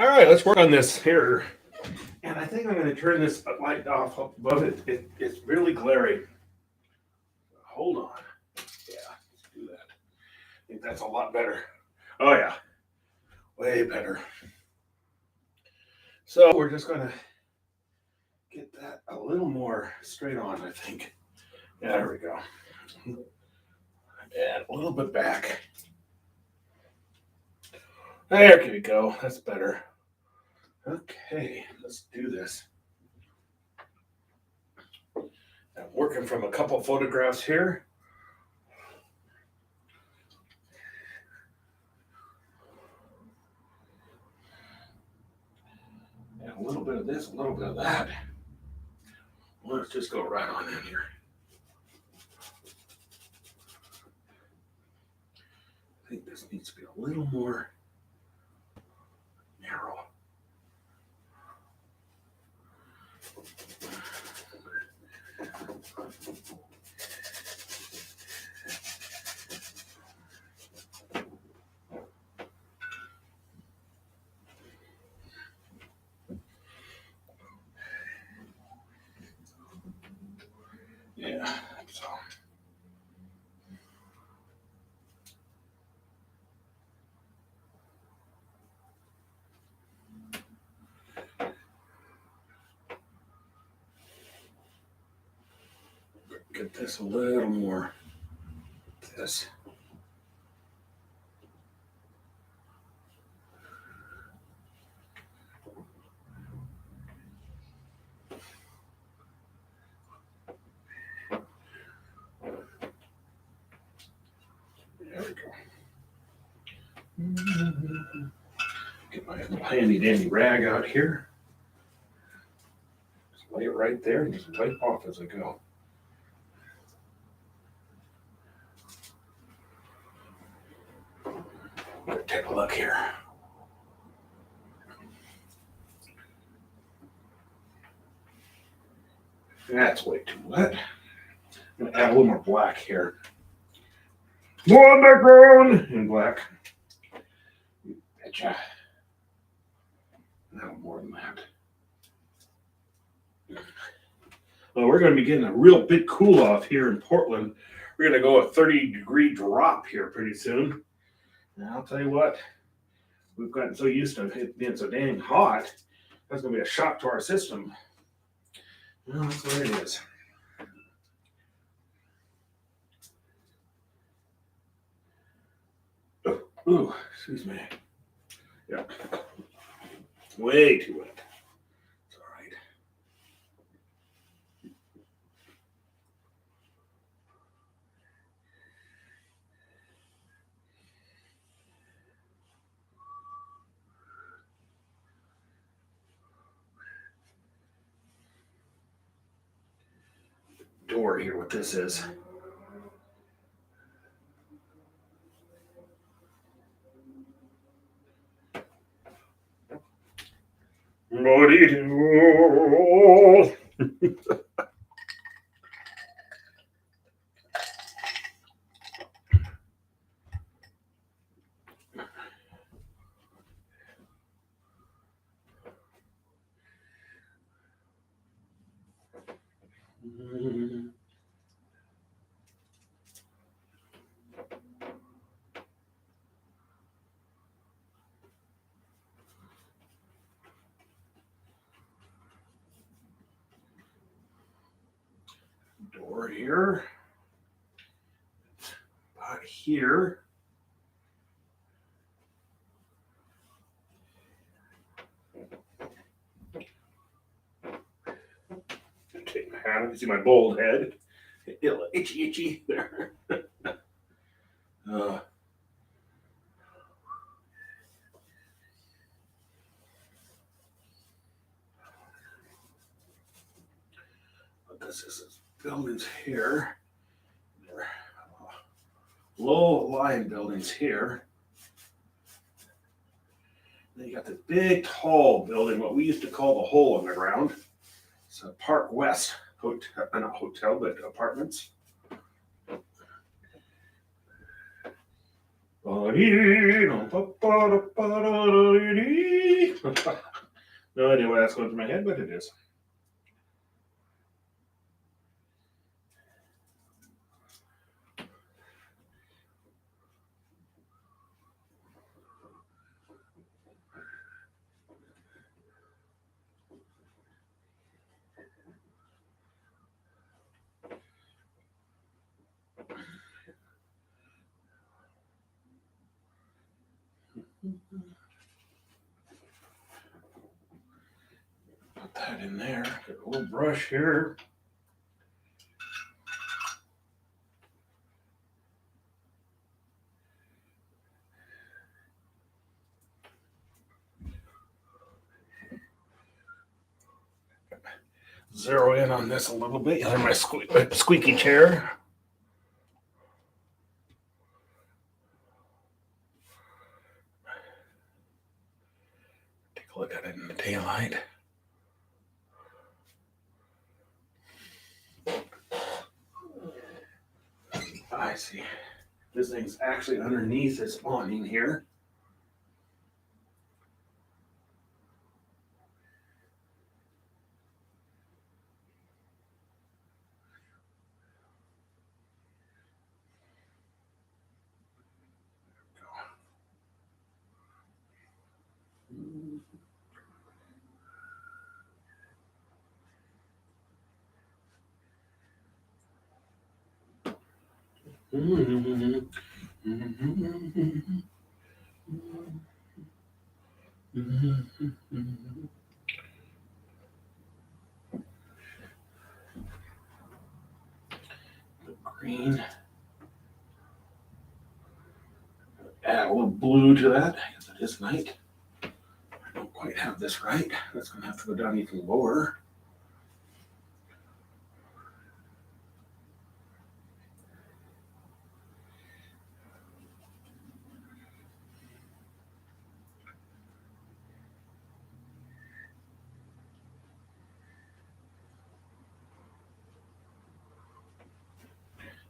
All right, let's work on this here. And I think I'm going to turn this light off up above it. It's really glary. Hold on. Yeah, let's do that. I think that's a lot better. Oh, yeah, way better. So we're just going to get that a little more straight on, I think. Yeah, there we go. And a little bit back. There we go. That's better. Okay, let's do this. I'm working from a couple photographs here. And a little bit of this, a little bit of that. Let's just go right on in here. I think this needs to be a little more narrow. Yeah, so. Get this a little more. This. There we go. Get my handy dandy rag out here. Just lay it right there and just wipe off as I go. Take a look here. That's way too wet. I'm going to add a little more black here. More background in black. Betcha. No more than that. Well, we're going to be getting a real big cool off here in Portland. We're going to go a 30-degree drop here pretty soon. And I'll tell you what, we've gotten so used to it being so dang hot, that's going to be a shock to our system. Well, that's what it is. Ooh, excuse me. Yeah. Way too wet. It's all right. Door here, what this is. What do you do? Door here. About here. Take my hat. You can see my bald head. Itchy there. What this is buildings here. They're low-lying buildings here. Then you got this big, tall building, what we used to call the hole in the ground. It's a Park West hotel, not hotel, but apartments. No idea why that's going through my head, but it is. Put that in there. Got a little brush here. Zero in on this a little bit. You'll hear my squeaky chair. Take a look at it in the taillight. I see. This thing's actually underneath this awning here. The green. Add a little blue to that because it is night. I don't quite have this right. That's going to have to go down even lower.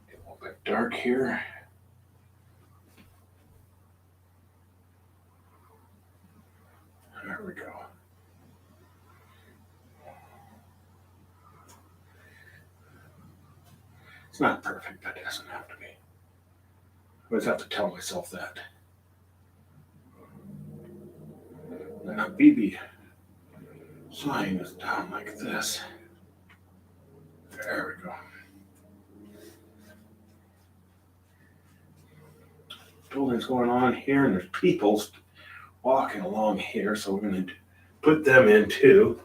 Get a little bit dark here. There we go. It's not perfect. That doesn't have to be. I always have to tell myself that. Now, BB sign is down like this. There we go. Building's going on here, and there's people walking along here, so we're going to put them in too.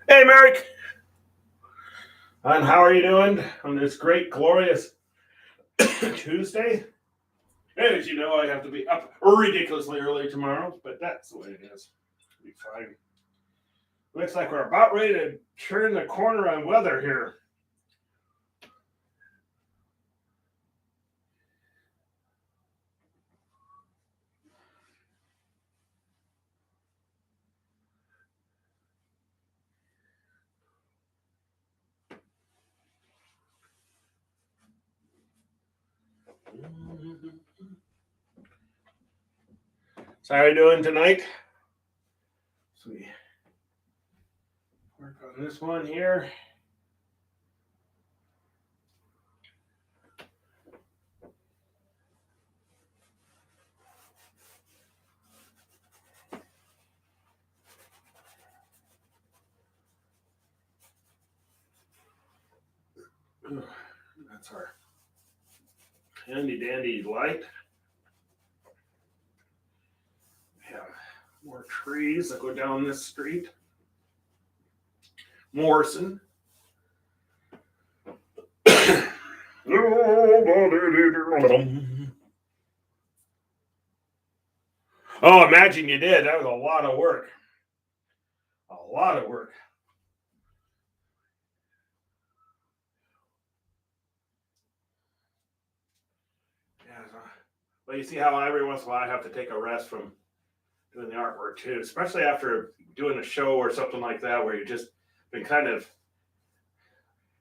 Hey, Merrick! And how are you doing on this great, glorious Tuesday? As you know, I have to be up ridiculously early tomorrow, but that's the way it is. It'll be fine. Looks like we're about ready to turn the corner on weather here. So how are you doing tonight? So we work on this one here. That's our handy dandy light. We have more trees that go down this street. Morrison. Oh, imagine you did. That was a lot of work. A lot of work. Yeah, well, you see how every once in a while I have to take a rest from doing the artwork too, especially after doing a show or something like that where you've just been kind of,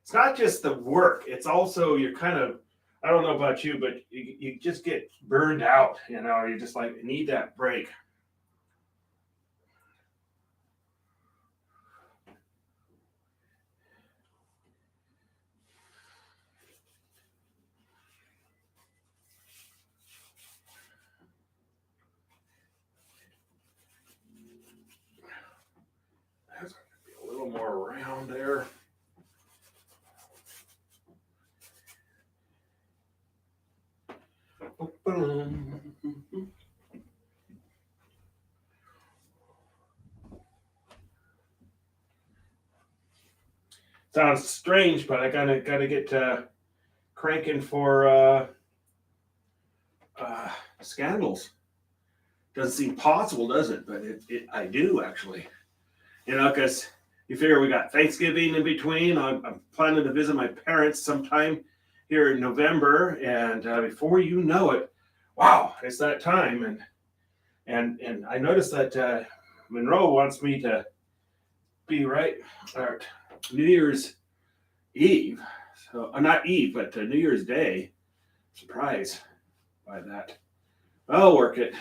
it's not just the work, it's also you're kind of I don't know about you, but you just get burned out, you just like need that break. That's going to be a little more around there. Sounds strange, but I gotta get cranking for scandals. Doesn't seem possible, does it? But I do actually. Because you figure we got Thanksgiving in between. I'm planning to visit my parents sometime here in November, and before you know it, wow, it's that time. And I noticed that Monroe wants me to be right at New Year's Eve. So not Eve, but New Year's Day. Surprise by that. I'll work it.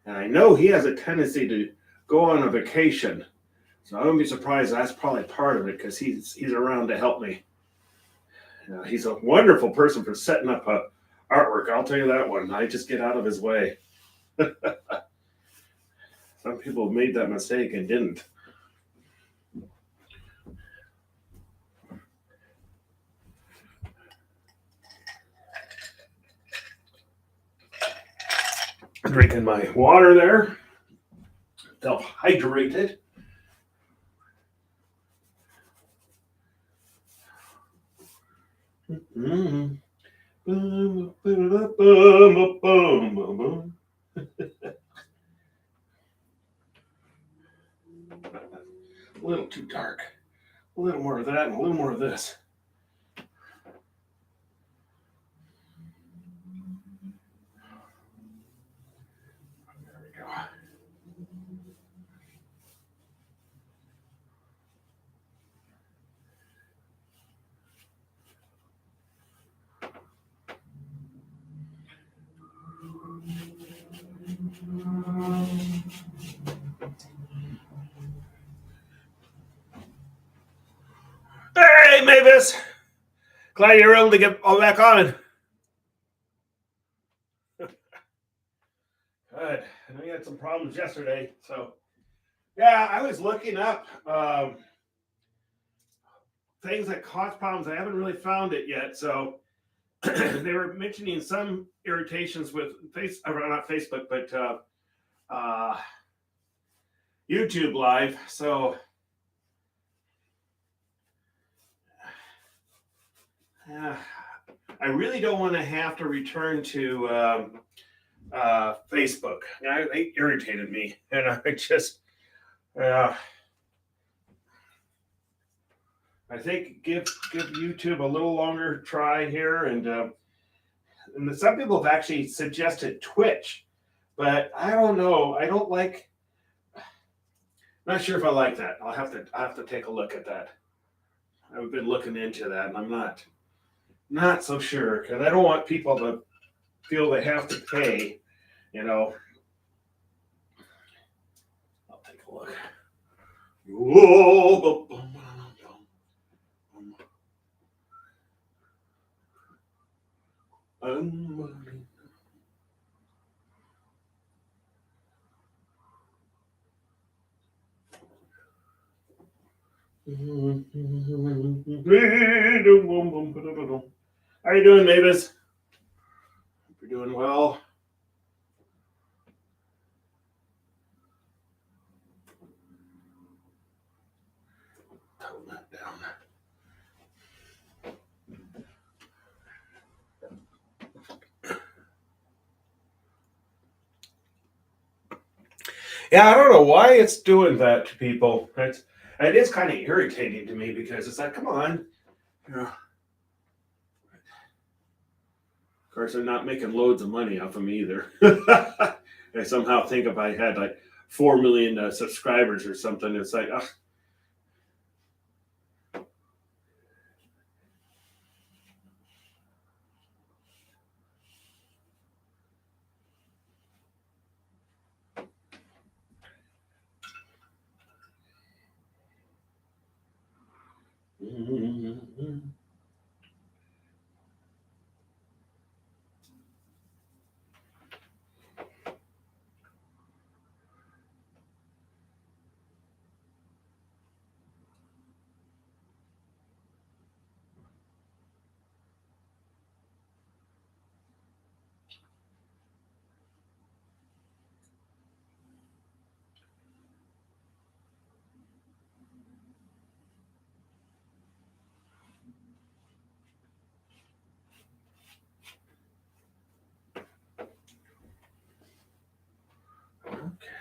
And I know he has a tendency to go on a vacation. So I wouldn't be surprised that's probably part of it because he's around to help me. He's a wonderful person for setting up artwork. I'll tell you that one. I just get out of his way. Some people have made that mistake and didn't. Drinking my water there. Felt hydrated. Mm-hmm. A little too dark. A little more of that and a little more of this. There we go. Hey, Mavis! Glad you're able to get all back on. Good. I know you had some problems yesterday, so yeah, I was looking up things that cause problems. I haven't really found it yet, so they were mentioning some irritations with not Facebook, but YouTube Live. So I really don't want to have to return to Facebook. They irritated me, and I just, I think give YouTube a little longer try here, and some people have actually suggested Twitch, but I don't know. I don't like. Not sure if I like that. I have to take a look at that. I've been looking into that, and I'm not so sure because I don't want people to feel they have to pay. I'll take a look. Whoa. How you doing, Mavis? Hope you're doing well. Tone that down. Yeah, I don't know why it's doing that to people. It is kind of irritating to me because it's like, come on, Of course, they're not making loads of money off of me either. I somehow think if I had like 4 million subscribers or something, it's like, ugh.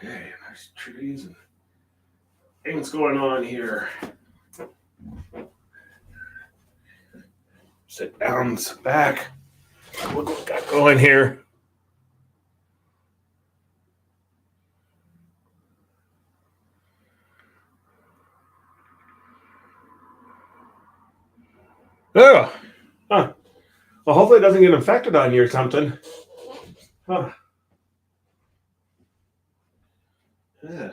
Okay, there's trees and things going on here. Sit down, sit back. Look what we got going here. Oh, huh. Well, hopefully it doesn't get infected on you or something. Huh. Yeah.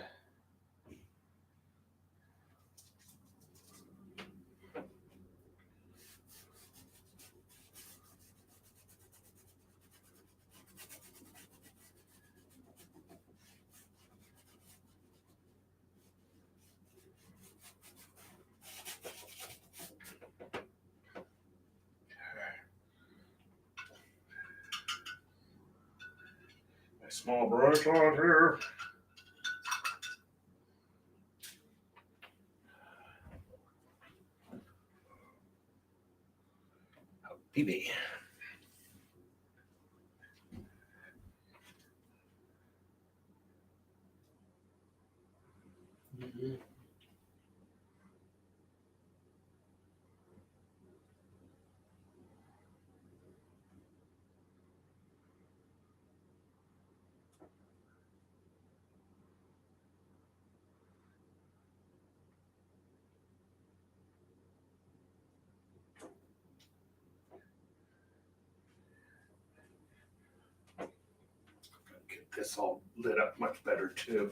A small brush on here. BB. Mm-hmm. Get this all lit up much better too.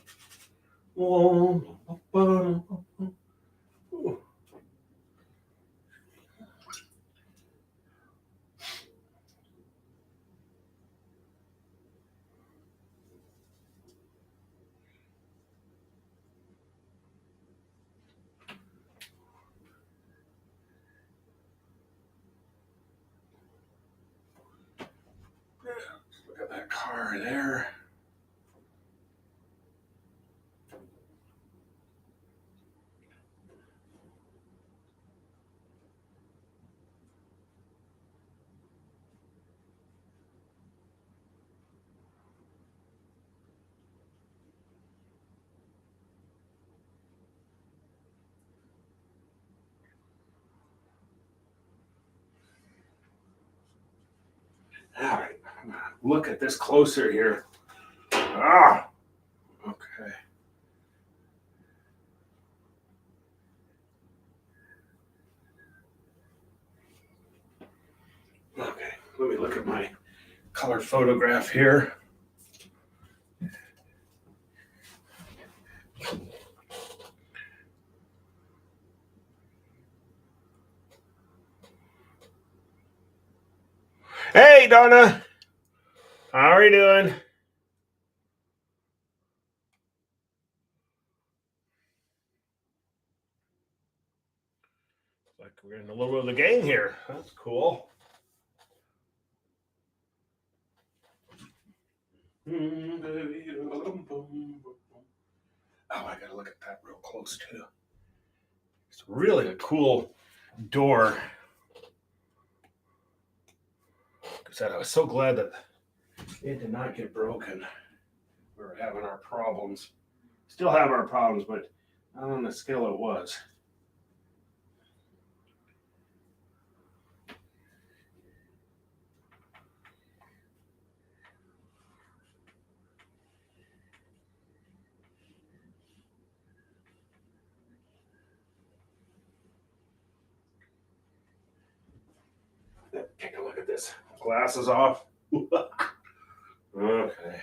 Look at that car there. All right, look at this closer here. Ah, okay. Okay, let me look at my color photograph here. Hey, Donna. How are you doing? Like we're in a little bit of the gang here. That's cool. Oh, I gotta look at that real close too. It's really a cool door. Because I was so glad that it did not get broken. We were having our problems. Still have our problems, but not on the scale it was. this. Glasses off. Okay.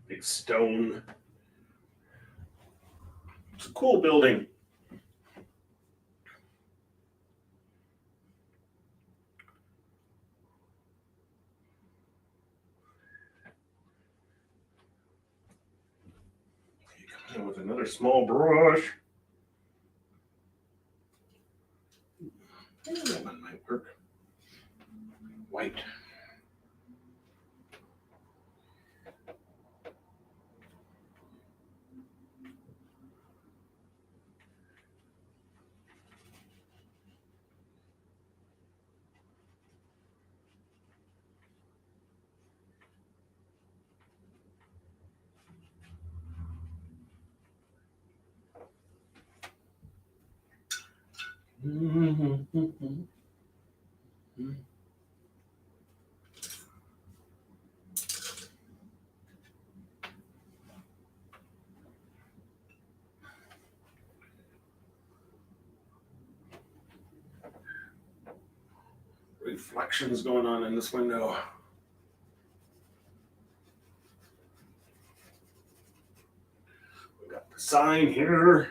Big stone. It's a cool building. You come in with another small brush. That one might work. White. Reflections going on in this window. We got the sign here.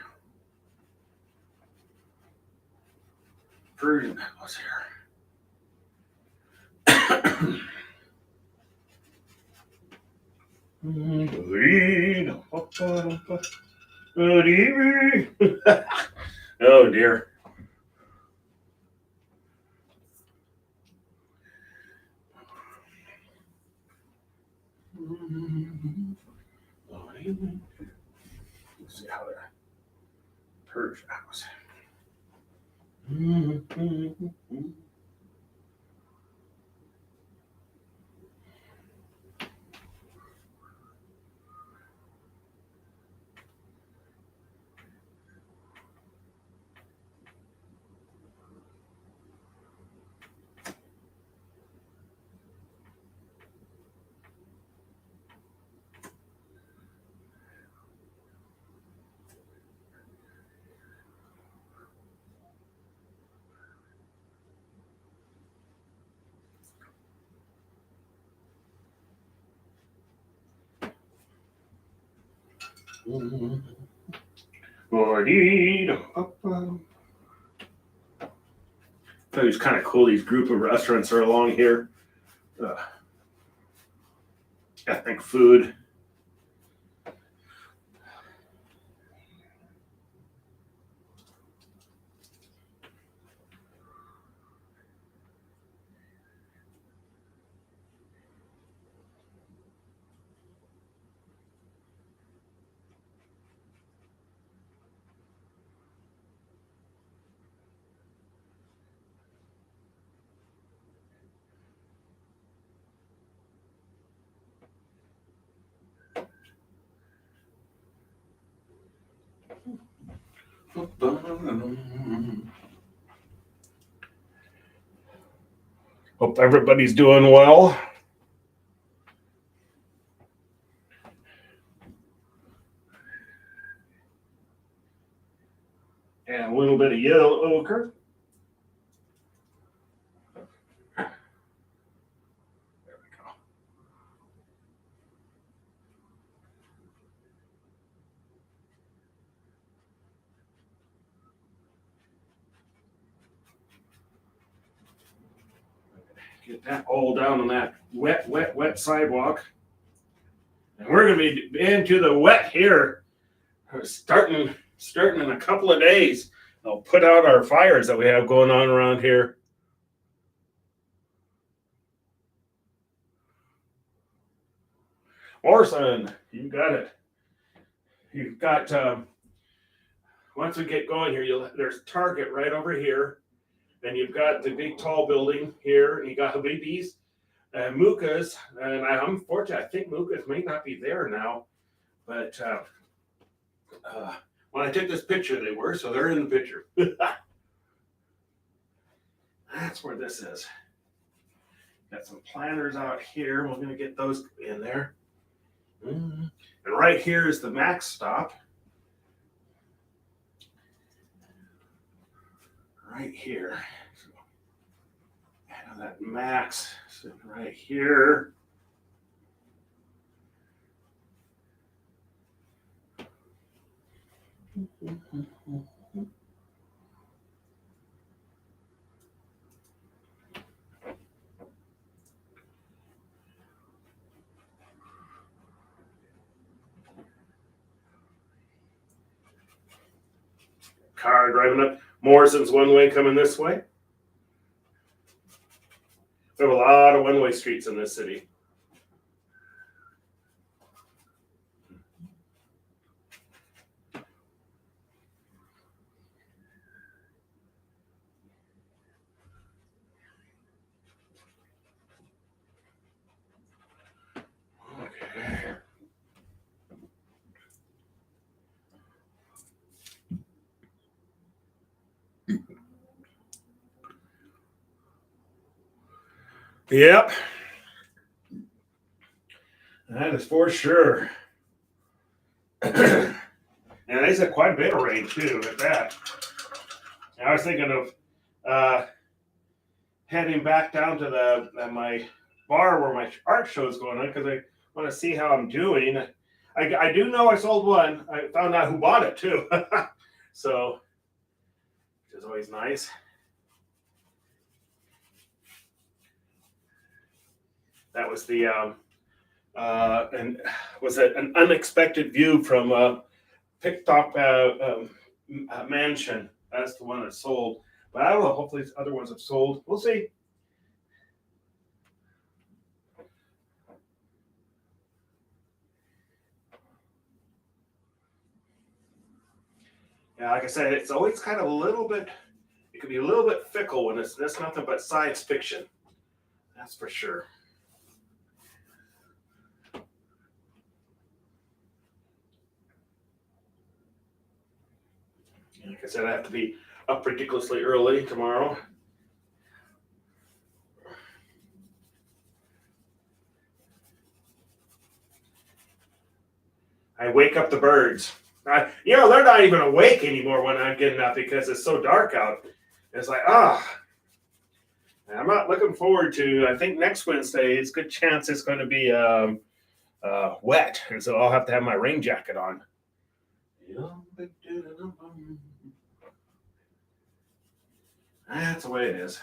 Persian house here. Good evening. Oh dear. Let's see how to purge house. I thought it was kind of cool. These group of restaurants are along here. Ethnic food. Hope everybody's doing well. And a little bit of yellow ochre. There we go. Get that all down on that wet sidewalk. And we're going to be into the wet here. Starting in a couple of days. I'll put out our fires that we have going on around here. Orson, you got it. You've got, once we get going here, there's Target right over here. And you've got the big tall building here. And you got Habibis and Muka's. And I'm fortunate, I think Muka's may not be there now. But when I took this picture, they were, so they're in the picture. That's where this is. Got some planters out here. We're going to get those in there. And right here is the max stop. Right here. So, and that max sitting right here. Car driving up. Morrison's one way coming this way. We have a lot of one-way streets in this city. Okay. Yep. That is for sure. And they said quite a bit of rain too at that. I was thinking of heading back down to my bar where my art show is going on because I want to see how I'm doing. I do know I sold one. I found out who bought it too. So, which is always nice. That was the and was it an unexpected view from Picktop Mansion? That's the one that sold. But I don't know. Hopefully, other ones have sold. We'll see. Yeah, like I said, it's always kind of a little bit. It can be a little bit fickle when it's nothing but science fiction. That's for sure. Like I said, I have to be up ridiculously early tomorrow. I wake up the birds. They're not even awake anymore when I'm getting up because it's so dark out. It's like, I'm not looking forward to. I think next Wednesday, it's a good chance it's going to be wet, and so I'll have to have my rain jacket on. That's the way it is. As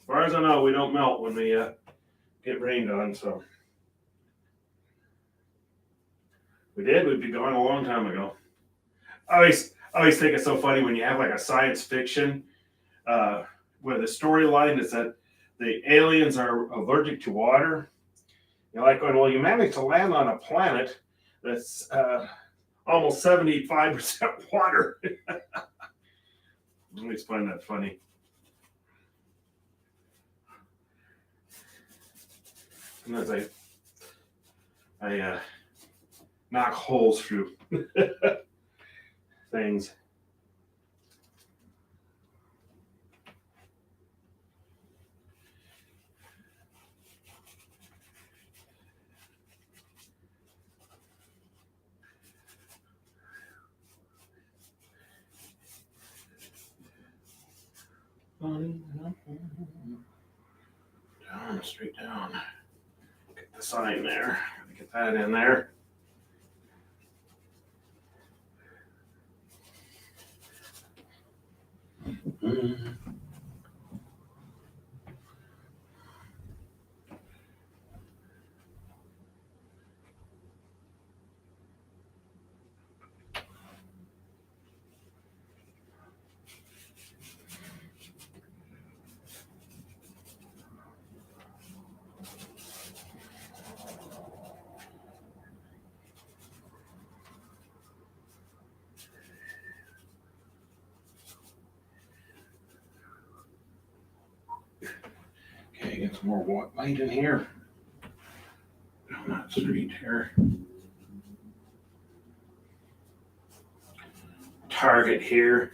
far as I know, we don't melt when we get rained on. So we did. We'd be gone a long time ago. I always think it's so funny when you have like a science fiction where the storyline is that the aliens are allergic to water. You're like going, well, you managed to land on a planet that's almost 75% water. I always find that funny. Sometimes I knock holes through things. Down, straight down. Get the sign there. Get that in there. Okay, get some more white light in here. Down that street here. Target here.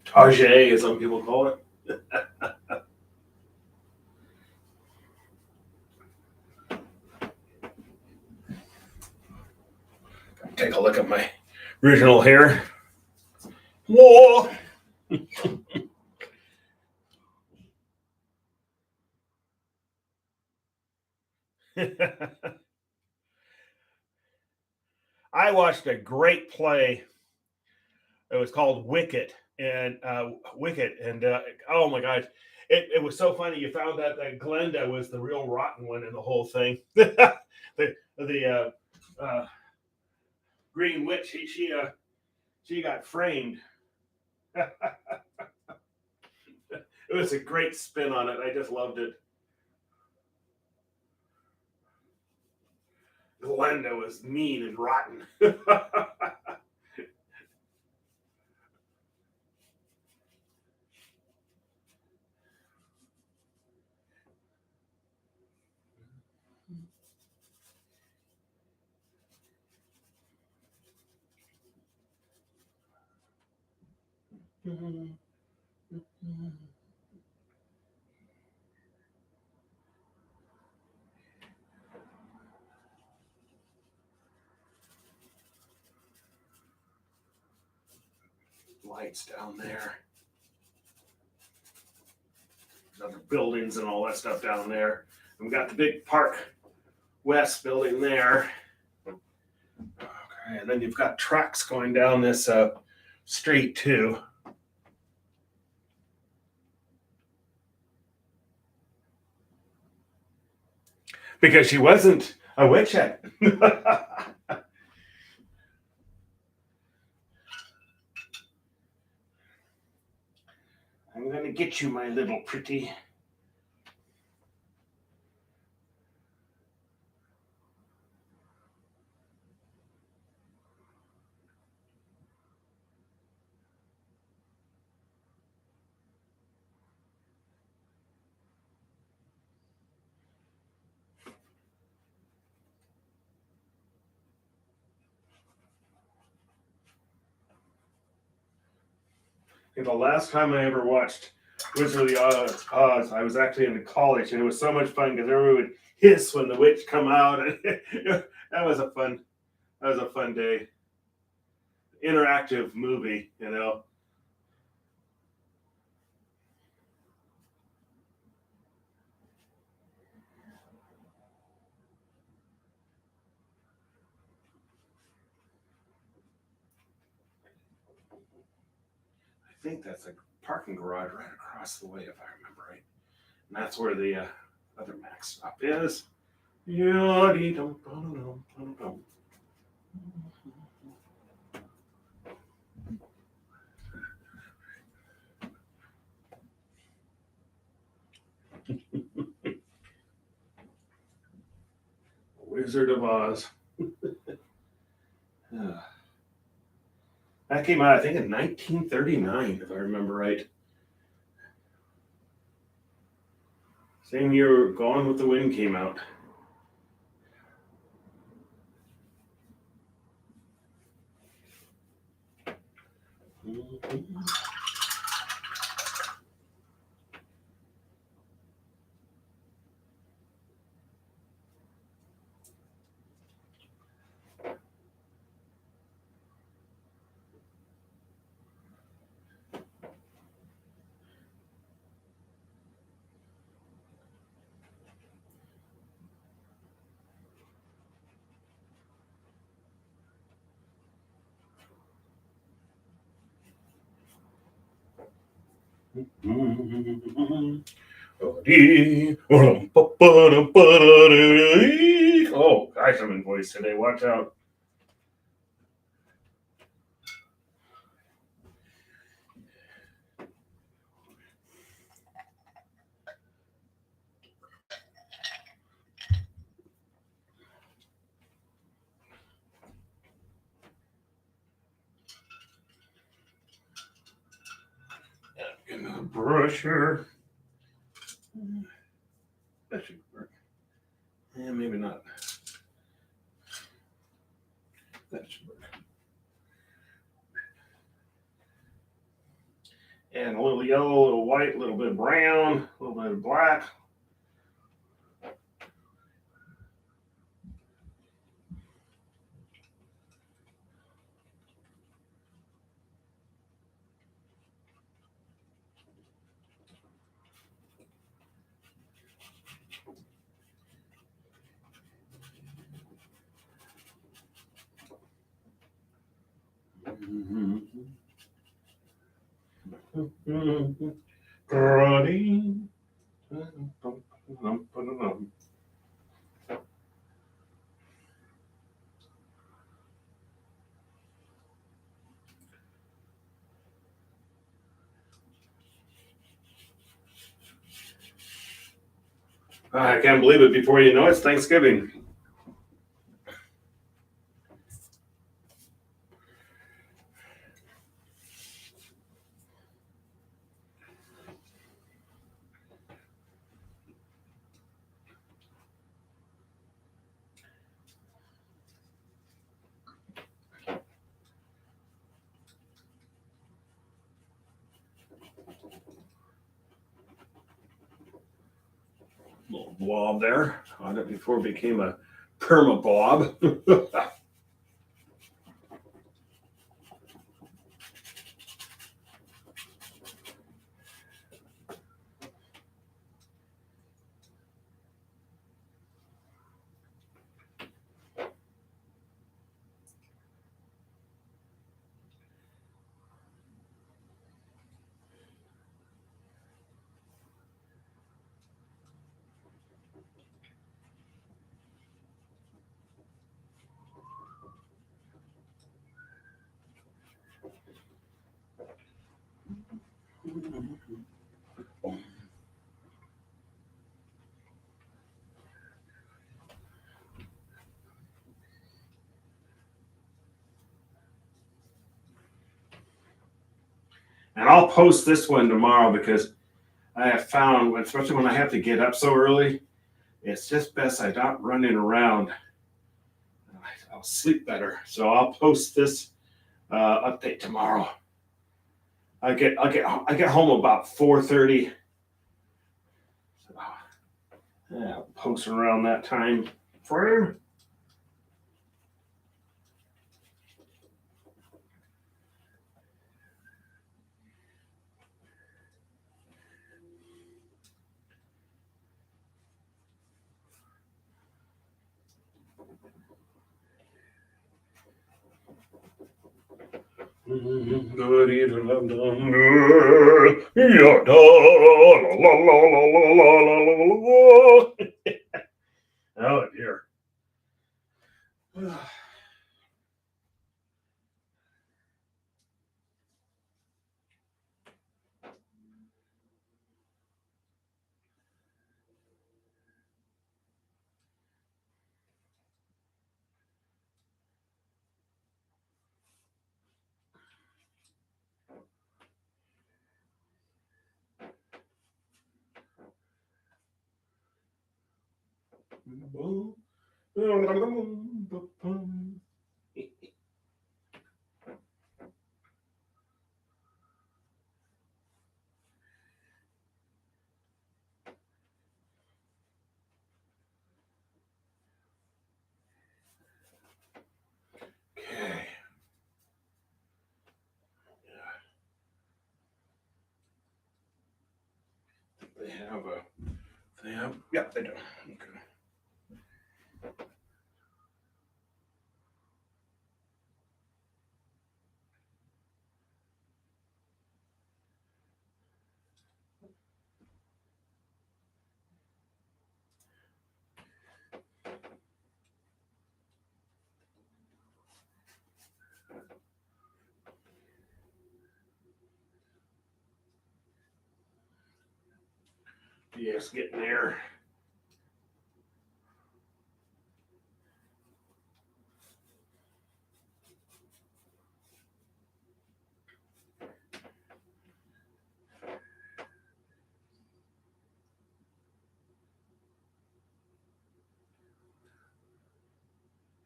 Target, as some people call it. Take a look at my original hair. Whoa! I watched a great play. It was called Wicket, and oh my gosh, it was so funny. You found out that Glenda was the real rotten one in the whole thing. The Green Witch, she got framed. It was a great spin on it. I just loved it. Glenda was mean and rotten. Lights down there. Other buildings and all that stuff down there. And we got the big Park West building there. Okay, and then you've got trucks going down this street too. Because she wasn't a witch yet. I'm gonna get you, my little pretty. The last time I ever watched Wizard of the Oz, I was actually in college, and it was so much fun because everyone would hiss when the witch come out. That was a fun day. Interactive movie, you know. I think that's a parking garage right across the way, if I remember right. And that's where the other Max stop is. Wizard of Oz. That came out, I think, in 1939, if I remember right. Same year Gone with the Wind came out. Oh, gosh, I'm in voice today. Watch out. Getting a brush here. That should work. Yeah, maybe not. That should work. And a little yellow, a little white, a little bit of brown, a little bit of black. Karate. I can't believe it. Before you know it, it's Thanksgiving. Little blob there on it before it became a perma blob. And I'll post this one tomorrow because I have found, especially when I have to get up so early, it's just best I don't running around. I'll sleep better. So I'll post this update tomorrow. I get home about 4:30. So, yeah, posting around that time frame. Oh dear. Okay. They have a. They have. Yeah, they do. Okay. Yes, getting there.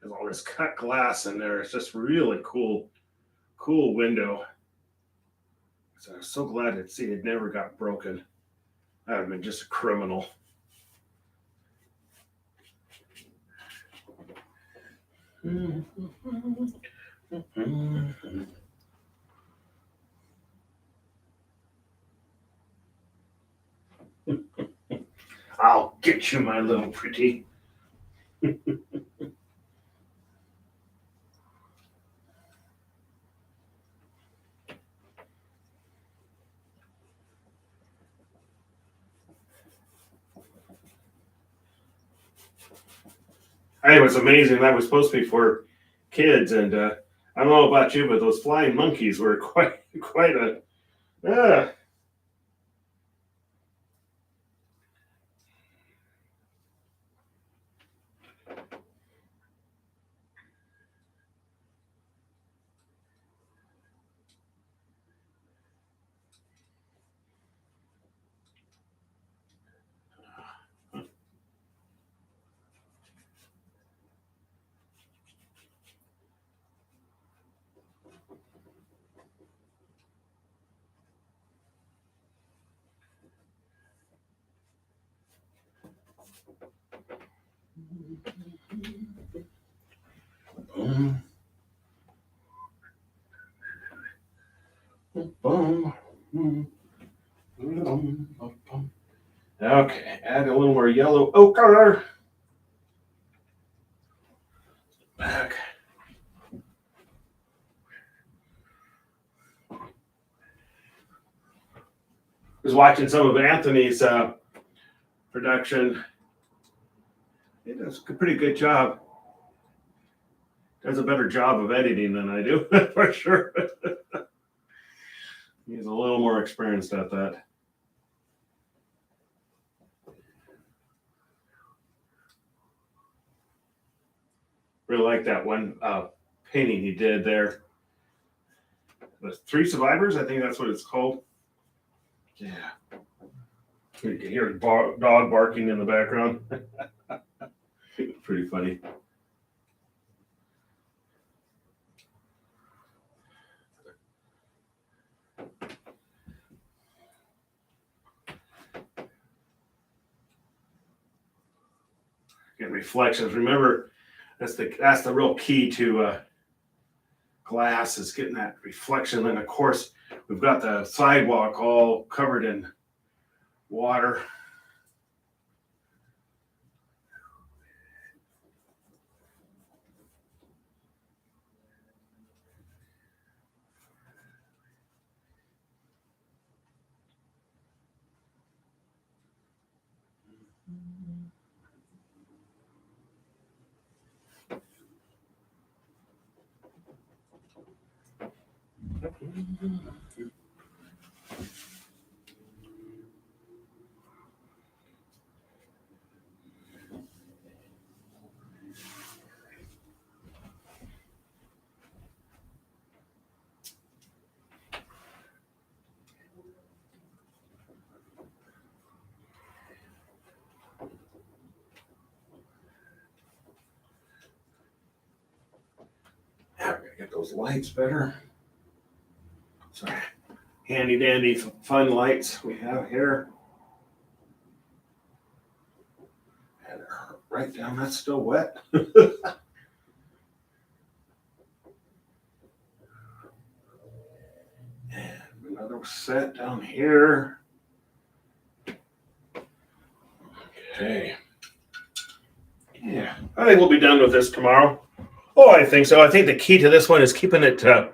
There's all this cut glass in there. It's just really cool window. So I was so glad to see it never got broken. That would have been just a criminal. I'll get you, my little pretty. It was amazing. That was supposed to be for kids, and I don't know about you, but those flying monkeys were quite a. Uh, okay, add a little more yellow ochre. Back. Was watching some of Anthony's production. He does a pretty good job. Does a better job of editing than I do, for sure. He's a little more experienced at that. Really like that one painting he did there. The Three Survivors, I think that's what it's called. Yeah. You can hear a dog barking in the background. Pretty funny. Get reflections. Remember, that's the real key to glass, is getting that reflection. And of course, we've got the sidewalk all covered in water. Now we're gonna get those lights better. Sorry. Handy dandy fun lights we have here. And right down, that's still wet. And another set down here. Okay. Yeah, I think we'll be done with this tomorrow. Oh, I think so. I think the key to this one is keeping it yeah,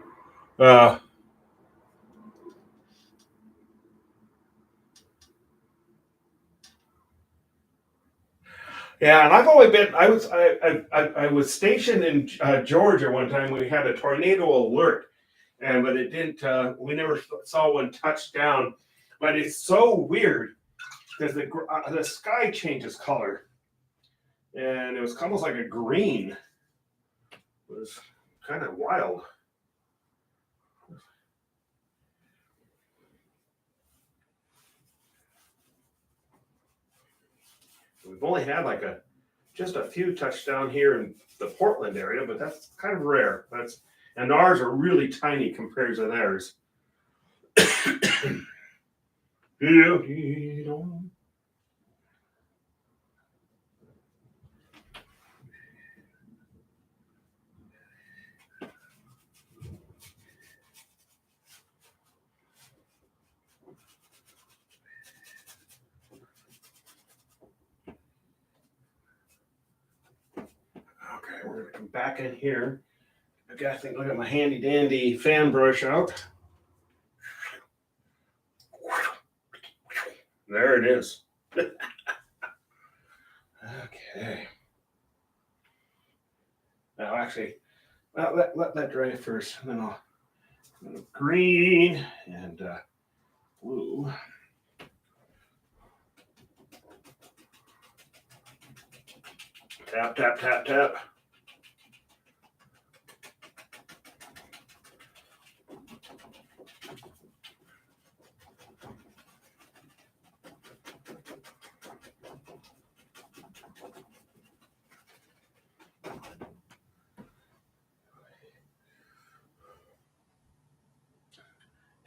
and I've only been. I was stationed in Georgia one time. We had a tornado alert, but it didn't. We never saw one touch down. But it's so weird because the sky changes color, and it was almost like a green. It was kind of wild. We've only had just a few touchdown here in the Portland area, but that's kind of rare. And ours are really tiny compared to theirs. Okay, we're gonna come back in here. I gotta think, look at my handy dandy fan brush out. There it is. Okay. Now, actually, let that dry first, and then I'll green and blue. Tap, tap, tap, tap.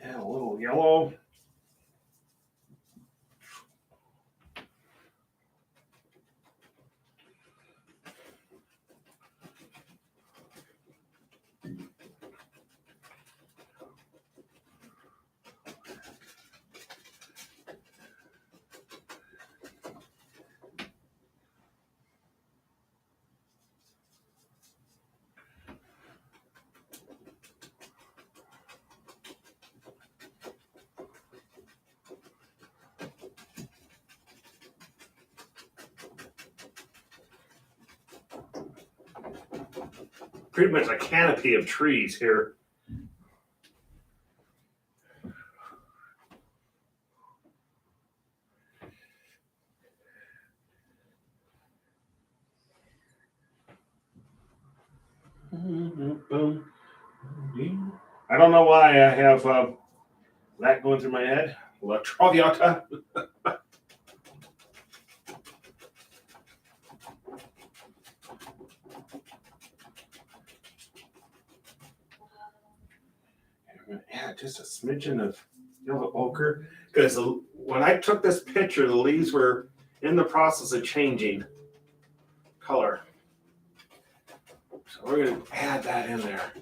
And a little yellow. Pretty much a canopy of trees here. I don't know why I have that going through my head. La Traviata. Yeah, just a smidgen of yellow ochre. Because when I took this picture, the leaves were in the process of changing color. So we're going to add that in there.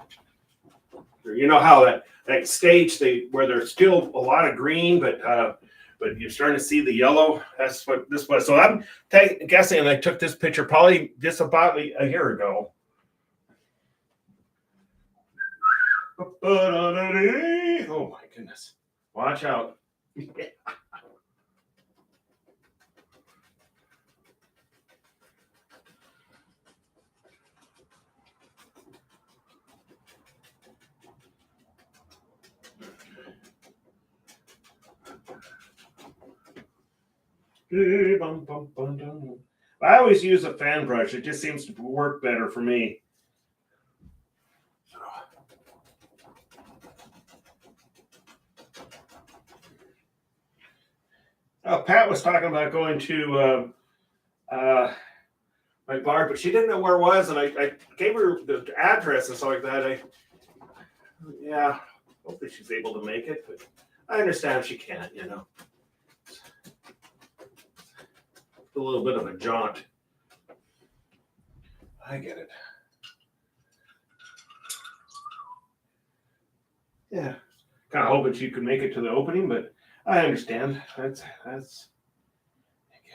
You know how that stage where there's still a lot of green, but you're starting to see the yellow. That's what this was. So I'm guessing I took this picture probably just about a year ago. Oh my goodness! Watch out. I always use a fan brush. It just seems to work better for me. Pat was talking about going to my bar, but she didn't know where it was, and I gave her the address and stuff like that. Yeah, hopefully she's able to make it, but I understand if she can't, you know. A little bit of a jaunt. I get it. Yeah, kind of hoping she could make it to the opening, but I understand. That's I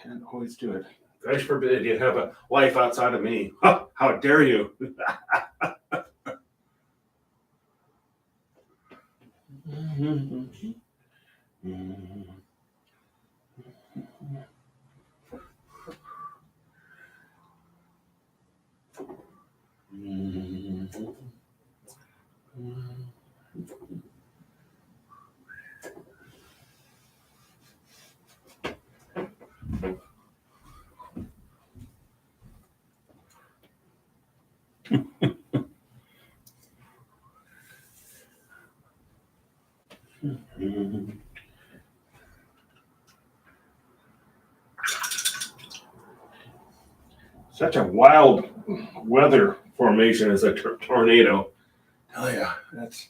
can't always do it. Gosh forbid you have a life outside of me. How dare you? Such a wild weather formation as a tornado. Oh yeah, that's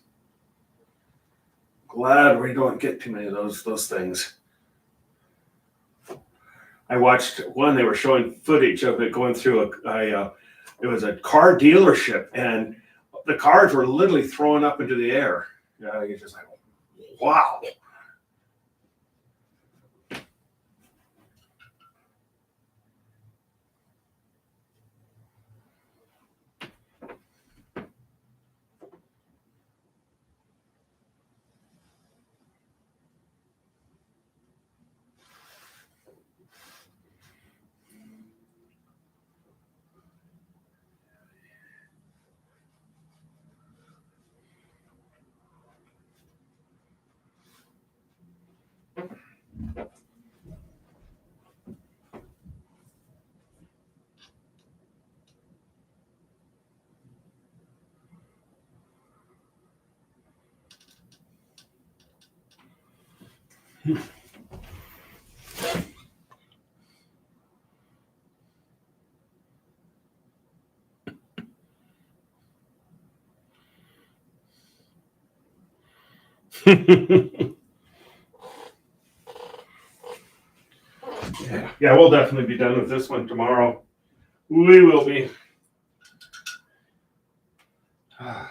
Glad we don't get too many of those things. I watched one. They were showing footage of it going through it was a car dealership, and the cars were literally thrown up into the air. Yeah, you're just like, wow. Yeah, we'll definitely be done with this one tomorrow. We will be. Oh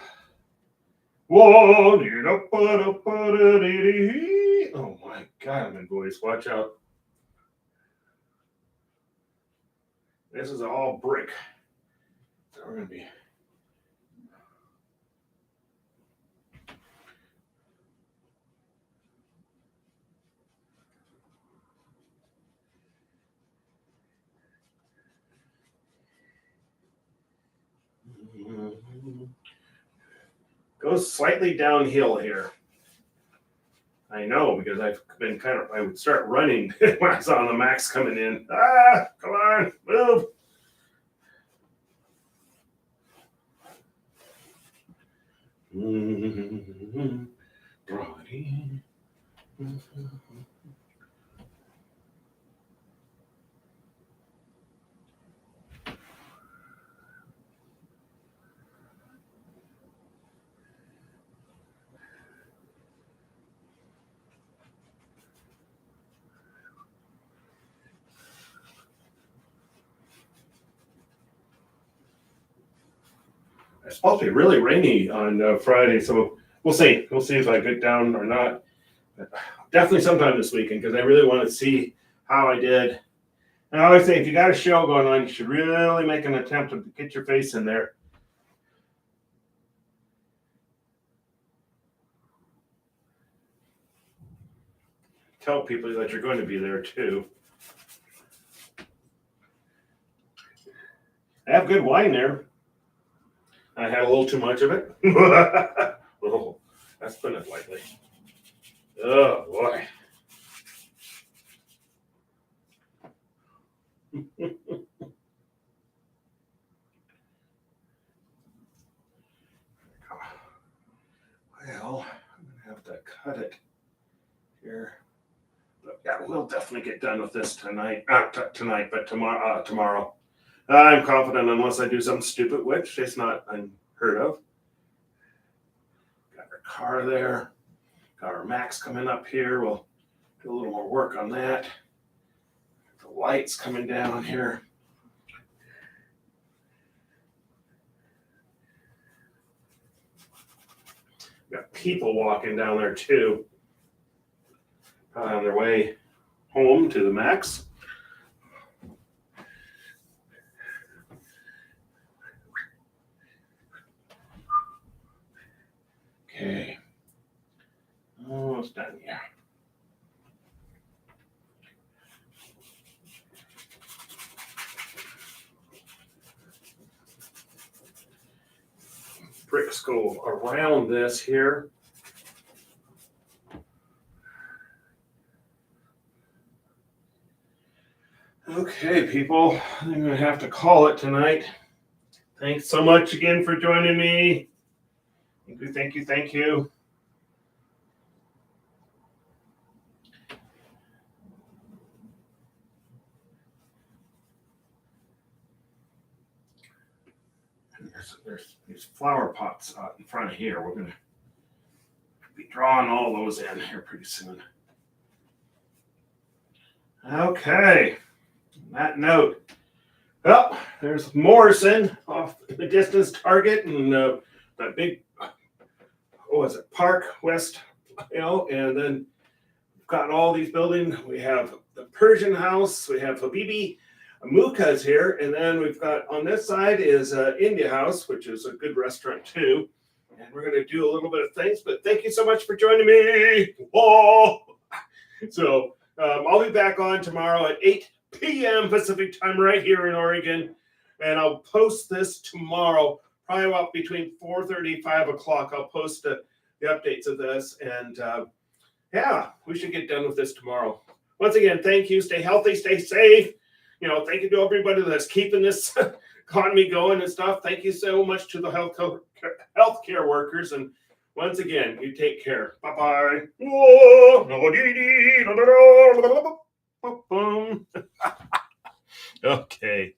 my God, my voice. Watch out. This is all brick. So we're going to be. Goes slightly downhill here. I know, because I've been I would start running when I saw the Max coming in. Come on, move. It's supposed to be really rainy on Friday, so we'll see. We'll see if I get down or not. But definitely sometime this weekend, because I really want to see how I did. And I always say, if you got a show going on, you should really make an attempt to get your face in there. Tell people that you're going to be there too. I have good wine there. I had a little too much of it. Oh, that's putting it lightly. Oh boy. Well, I'm gonna have to cut it here. But yeah, we'll definitely get done with this tonight. Not tonight, but tomorrow. Tomorrow. I'm confident, unless I do something stupid, which is not unheard of. Got our car there. Got our Max coming up here. We'll do a little more work on that. The lights coming down here. Got people walking down there too. Probably on their way home to the Max. Okay. Almost done here. Bricks go around this here. Okay, people, I'm going to have to call it tonight. Thanks so much again for joining me. Thank you, thank you, thank you. There's these flower pots out in front of here. We're going to Be drawing all those in here pretty soon. Okay. On that note, well, there's Morrison off the distance target, and that big, what was it, Park West, and then we've got all these buildings. We have the Persian House, we have Habibi, Muka's here, and then we've got on this side is India House, which is a good restaurant too. And we're going to do a little bit of things, but thank you so much for joining me. Oh, so I'll be back on tomorrow at 8 p.m. Pacific time right here in Oregon. And I'll post this tomorrow, probably about between 4:30 and 5 o'clock. I'll post the updates of this. And yeah, we should get done with this tomorrow. Once again, thank you. Stay healthy, stay safe. Thank you to everybody that's keeping this economy going and stuff. Thank you so much to the healthcare workers. And once again, you take care. Bye-bye. Okay.